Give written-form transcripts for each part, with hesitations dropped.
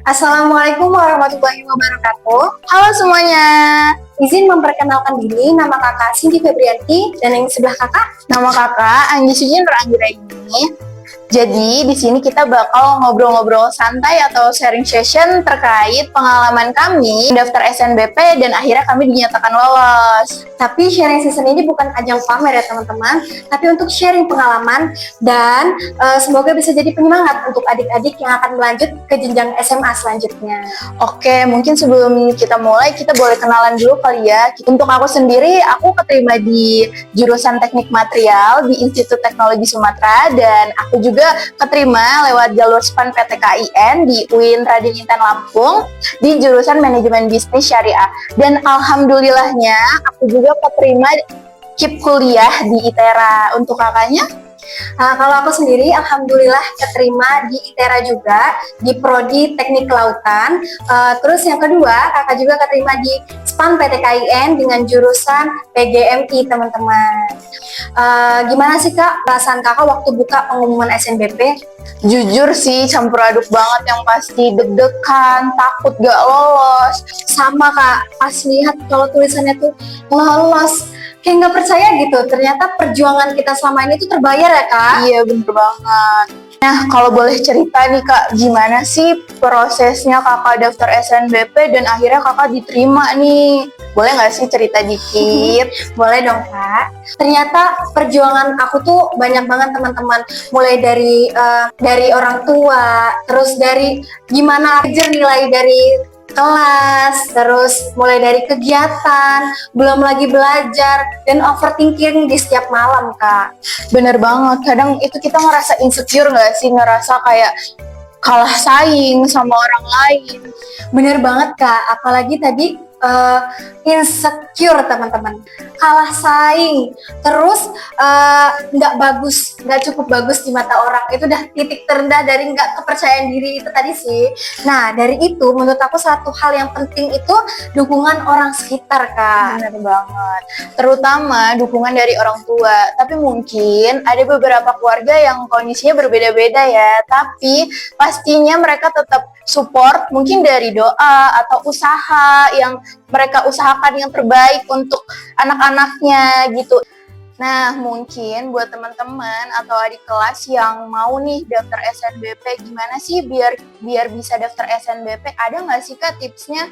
Assalamualaikum warahmatullahi wabarakatuh. Halo semuanya. Izin memperkenalkan diri, nama kakak Cindy Febrianti dan yang sebelah kakak. Nama kakak Anggi Sujindra Anggraini. Jadi di sini kita bakal ngobrol-ngobrol santai atau sharing session terkait pengalaman kami daftar SNBP dan akhirnya kami dinyatakan lolos. Tapi sharing season ini bukan ajang pamer ya teman-teman, tapi untuk sharing pengalaman dan semoga bisa jadi penyemangat untuk adik-adik yang akan melanjut ke jenjang SMA selanjutnya. Oke, mungkin sebelum kita mulai kita boleh kenalan dulu kali ya. Untuk aku sendiri, aku keterima di jurusan Teknik Material di Institut Teknologi Sumatera dan aku juga keterima lewat jalur SPAN PTKIN di UIN Raden Intan Lampung di jurusan Manajemen Bisnis Syariah. Dan alhamdulillahnya aku juga keterima KIP kuliah di ITERA. Untuk kakaknya? Kalau aku sendiri, alhamdulillah keterima di ITERA juga, di Prodi Teknik Kelautan. Terus yang kedua, kakak juga keterima di SPAN PTKIN dengan jurusan PGMI, teman-teman. Gimana sih kak, perasaan kakak waktu buka pengumuman SNBP? Jujur sih campur aduk banget, yang pasti deg-degan, takut gak lolos. Sama kak, pas lihat kalau tulisannya tuh lolos, kayak nggak percaya gitu, ternyata perjuangan kita selama ini tuh terbayar ya kak? Iya bener banget. Nah kalau boleh cerita nih kak, gimana sih prosesnya kakak daftar SNBP dan akhirnya kakak diterima nih? Boleh nggak sih cerita dikit? Boleh dong kak. Ternyata perjuangan aku tuh banyak banget teman-teman. Mulai dari orang tua, terus dari gimana kejar nilai dari kelas, terus mulai dari kegiatan, belum lagi belajar, dan overthinking di setiap malam kak. Bener banget, kadang itu kita ngerasa insecure nggak sih? Ngerasa kayak kalah saing sama orang lain. Bener banget kak, apalagi tadi insecure teman-teman, kalah saing, terus nggak bagus, nggak cukup bagus di mata orang, itu udah titik terendah dari nggak kepercayaan diri itu tadi sih. Nah dari itu menurut aku satu hal yang penting itu dukungan orang sekitar kak. Bener banget, terutama dukungan dari orang tua. Tapi mungkin ada beberapa keluarga yang kondisinya berbeda-beda ya, tapi pastinya mereka tetap support, mungkin dari doa atau usaha yang mereka usahakan yang terbaik untuk anak-anaknya gitu. Nah, mungkin buat teman-teman atau adik kelas yang mau nih daftar SNBP, gimana sih biar bisa daftar SNBP? Ada nggak sih Kak tipsnya?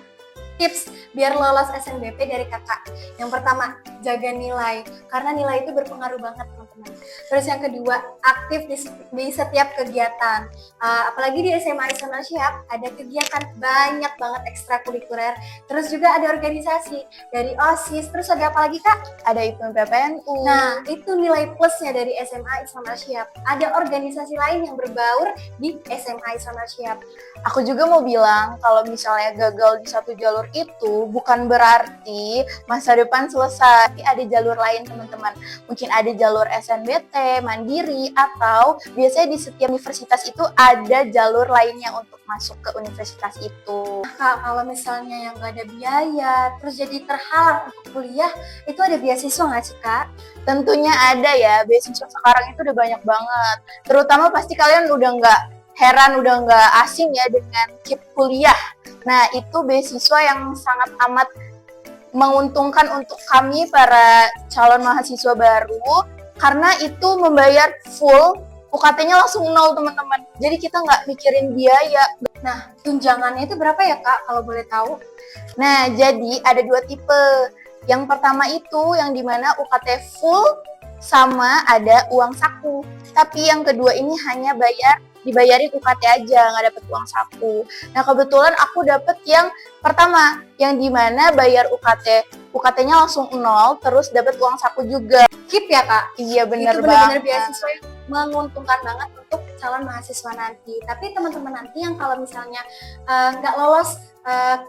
Tips biar lolos SNBP dari kakak. Yang pertama, jaga nilai, karena nilai itu berpengaruh banget teman-teman. Terus yang kedua, aktif di setiap kegiatan. Apalagi di SMA Islam Syihab ada kegiatan banyak banget ekstrakurikuler. Terus juga ada organisasi dari OSIS. Terus ada apa lagi kak? Ada IPM PPNU. Nah, itu nilai plusnya dari SMA Islam Syihab. Ada organisasi lain yang berbaur di SMA Islam Syihab. Aku juga mau bilang kalau misalnya gagal di satu jalur itu bukan berarti masa depan selesai. Ada jalur lain teman-teman. Mungkin ada jalur SNBT, mandiri, atau biasanya di setiap universitas itu ada jalur lainnya untuk masuk ke universitas itu. Kak, kalau misalnya yang gak ada biaya, terus jadi terhalang untuk kuliah, itu ada beasiswa nggak sih kak? Tentunya ada ya, beasiswa sekarang itu udah banyak banget. Terutama pasti kalian udah nggak asing ya dengan KIP kuliah. Nah, itu beasiswa yang sangat amat menguntungkan untuk kami para calon mahasiswa baru karena itu membayar full, UKT-nya langsung nol teman-teman. Jadi kita nggak mikirin biaya. Nah, tunjangannya itu berapa ya kak kalau boleh tahu? Nah, jadi ada dua tipe. Yang pertama itu yang dimana UKT full sama ada uang saku. Tapi yang kedua ini hanya dibayarin UKT aja, nggak dapet uang saku. Nah kebetulan aku dapet yang pertama, yang dimana bayar UKT-nya langsung nol, terus dapet uang saku juga. KIP ya kak? Iya bener itu banget. benar-benar beasiswa yang menguntungkan banget untuk calon mahasiswa nanti. Tapi teman-teman nanti yang kalau misalnya nggak lolos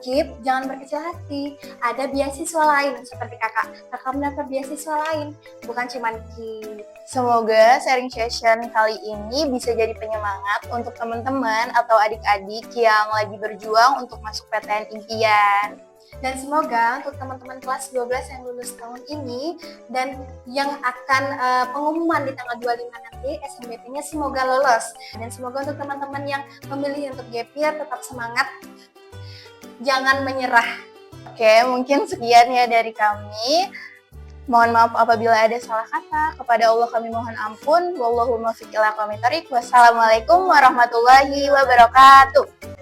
KIP, jangan berkecil hati. Ada beasiswa lain seperti kakak mendapat beasiswa lain, bukan cuma KIP. Semoga sharing session kali ini bisa jadi penyemangat untuk teman-teman atau adik-adik yang lagi berjuang untuk masuk PTN impian. Dan semoga untuk teman-teman kelas 12 yang lulus tahun ini dan yang akan pengumuman di tanggal 25 nanti SNBP-nya semoga lolos. Dan semoga untuk teman-teman yang memilih untuk gap year tetap semangat, jangan menyerah. Oke, mungkin sekian ya dari kami. Mohon maaf apabila ada salah kata. Kepada Allah kami mohon ampun. Wallahul muwaffiq ila aqwamit thoriq. Wassalamualaikum warahmatullahi wabarakatuh.